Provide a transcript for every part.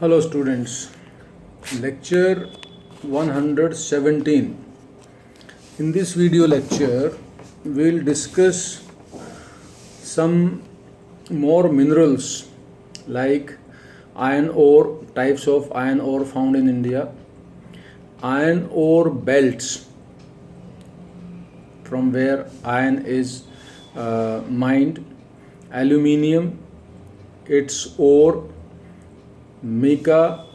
Hello students, lecture 117. In this video lecture, we'll discuss some more minerals like iron ore, types of iron ore found in India, iron ore belts from where iron is mined, aluminium, its ore, mica,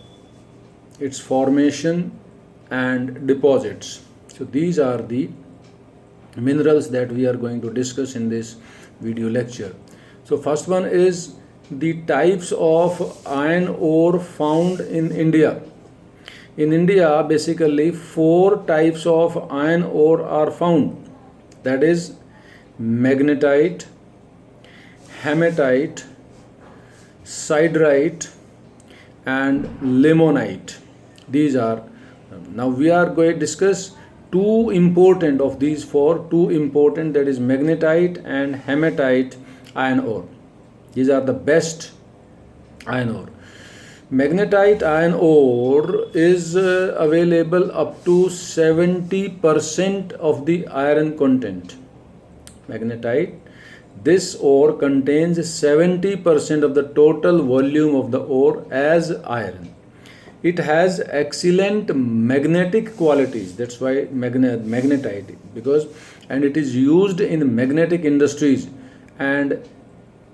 its formation and deposits. So these are the minerals that we are going to discuss in this video lecture. So first one is the types of iron ore found in India. In India, basically 4 types of iron ore are found. That is magnetite, hematite, siderite and limonite. These are, now we are going to discuss two important of these 4, that is magnetite and hematite iron ore. These are the best iron ore. Magnetite iron ore is available up to 70% of the iron content. Magnetite, this ore contains 70% of the total volume of the ore as iron. It has excellent magnetic qualities. That's why magnetite, and it is used in magnetic industries, and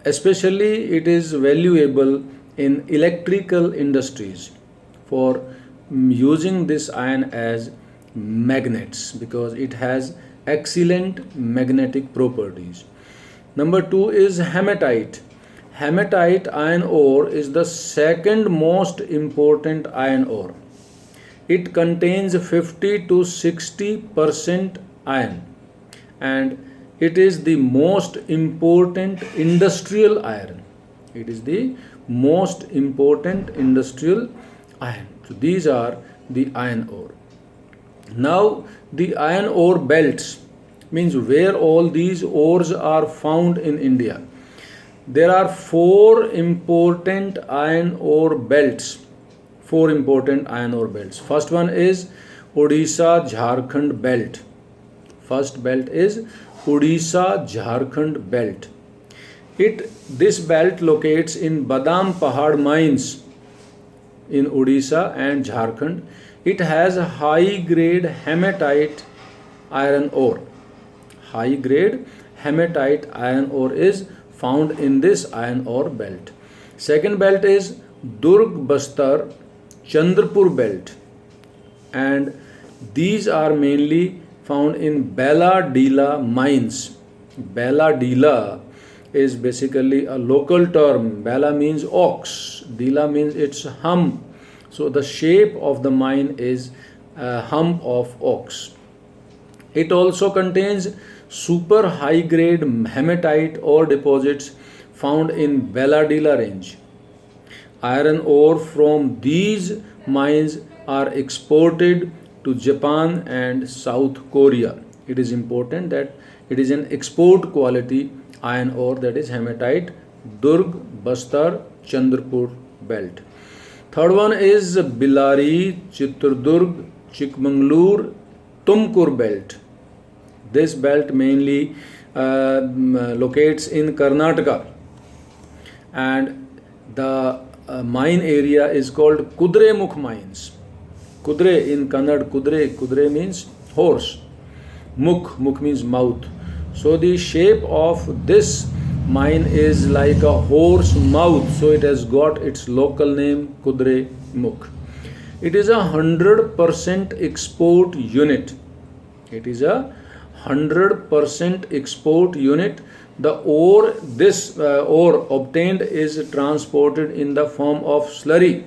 especially it is valuable in electrical industries for using this iron as magnets because it has excellent magnetic properties. Number 2 is hematite. Hematite iron ore is the second most important iron ore. It contains 50 to 60% iron and it is the most important industrial iron. It is the most important industrial iron. So these are the iron ore. Now the iron ore belts means where all these ores are found in India. There are 4 important iron ore belts. 4 important iron ore belts. First one is Odisha Jharkhand belt. First belt is Odisha Jharkhand belt. This belt locates in Badam Pahad mines in Odisha and Jharkhand. It has a high grade hematite iron ore. High grade hematite iron ore is found in this iron ore belt. Second belt is Durg Bastar Chandrapur belt, and these are mainly found in Bela Dila mines. Bela Dila is basically a local term. Bela means ox, Dila means its hump. So the shape of the mine is a hump of ox. It also contains super high grade hematite ore deposits found in Bela Dila range. Iron ore from these mines are exported to Japan and South Korea. It is important that it is an export quality iron ore, that is hematite, Durg, Bastar, Chandrapur belt. Third one is Billari, Chitradurg, Chikmagalur, Tumkur belt. This belt mainly locates in Karnataka, and the mine area is called Kudremukh mines. Kudre in Kannada, Kudre means horse. Mukh means mouth. So the shape of this mine is like a horse mouth. So it has got its local name Kudremukh. It is 100% export unit. It is a 100% export unit. The ore, this ore obtained is transported in the form of slurry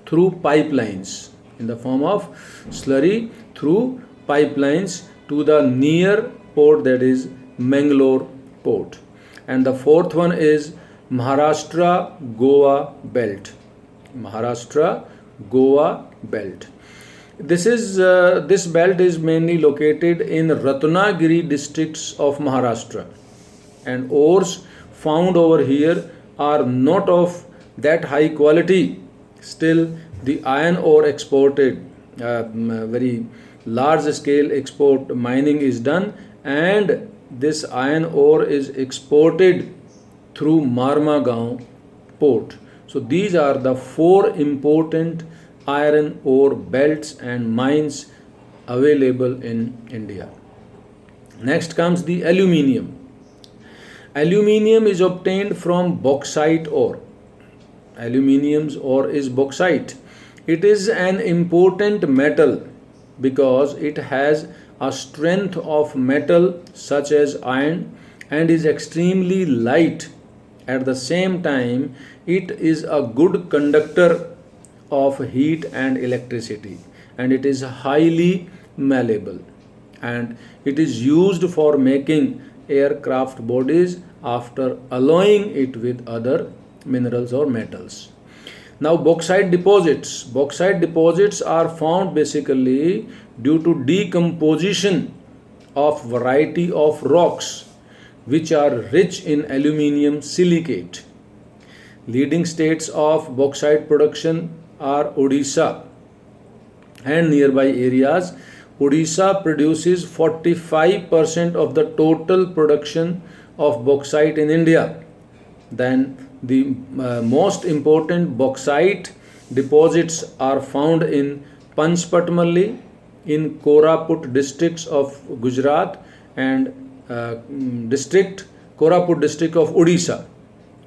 through pipelines. In the form of slurry through pipelines to the near port, that is Mangalore port. And the fourth one is Maharashtra Goa belt. Maharashtra Goa belt. This belt is mainly located in Ratnagiri districts of Maharashtra, and ores found over here are not of that high quality Still, the iron ore exported, very large scale export mining is done, and this iron ore is exported through Marmagaon port. So these are the four important iron ore belts and mines available in India. Next comes the aluminium. Aluminium is obtained from bauxite ore. Aluminium's ore is bauxite. It is an important metal because it has a strength of metal such as iron and is extremely light. At the same time, it is a good conductor of heat and electricity, and it is highly malleable, and it is used for making aircraft bodies after alloying it with other minerals or metals. Now, bauxite deposits. Bauxite deposits are found basically due to decomposition of variety of rocks which are rich in aluminium silicate. Leading states of bauxite production are Odisha and nearby areas. Odisha produces 45% of the total production of bauxite in India. Then the most important bauxite deposits are found in Panchpatmali, in Koraput districts of Gujarat, and Koraput district of Odisha.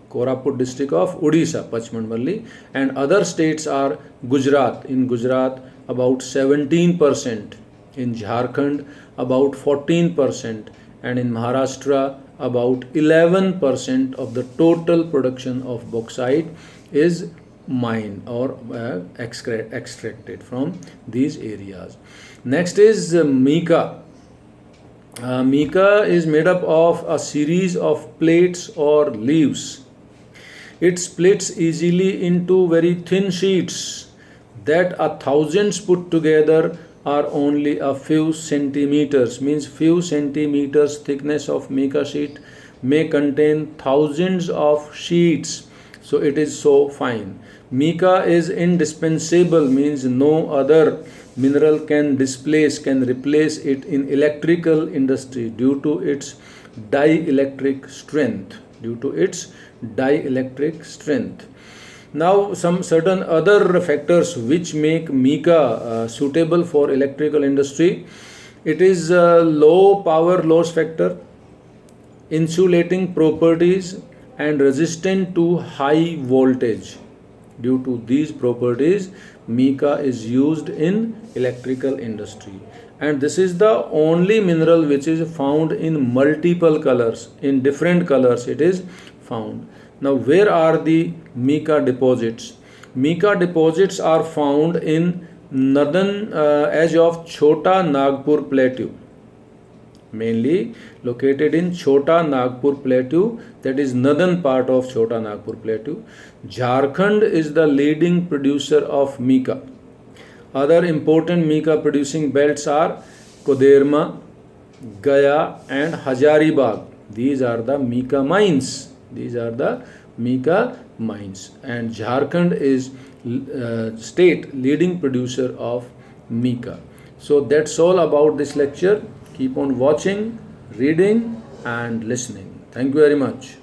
Koraput district of Odisha, Panchpatmali, and other states are Gujarat. In Gujarat, about 17%, in Jharkhand, about 14%, and in Maharashtra, about 11% of the total production of bauxite is mined or extracted from these areas. Next is mica. Mica is made up of a series of plates or leaves. It splits easily into very thin sheets that are thousands put together are only a few centimeters, means few centimeters thickness of mica sheet may contain thousands of sheets, so it is so fine. Mica is indispensable, means no other mineral can replace it in electrical industry due to its dielectric strength. Now, some certain other factors which make mica suitable for electrical industry. It is low power loss factor, insulating properties, and resistant to high voltage. Due to these properties, mica is used in electrical industry. And this is the only mineral which is found in multiple colors. In different colors it is found. Now, where are the mica deposits? Mica deposits are found in northern edge of Chota Nagpur Plateau, mainly located in Chota Nagpur Plateau, that is northern part of Chota Nagpur Plateau. Jharkhand is the leading producer of mica. Other important mica producing belts are Koderma, Gaya, and Hazaribagh. These are the mica mines. And Jharkhand is state leading producer of mica. So that's all about this lecture. Keep on watching, reading, and listening. Thank you very much.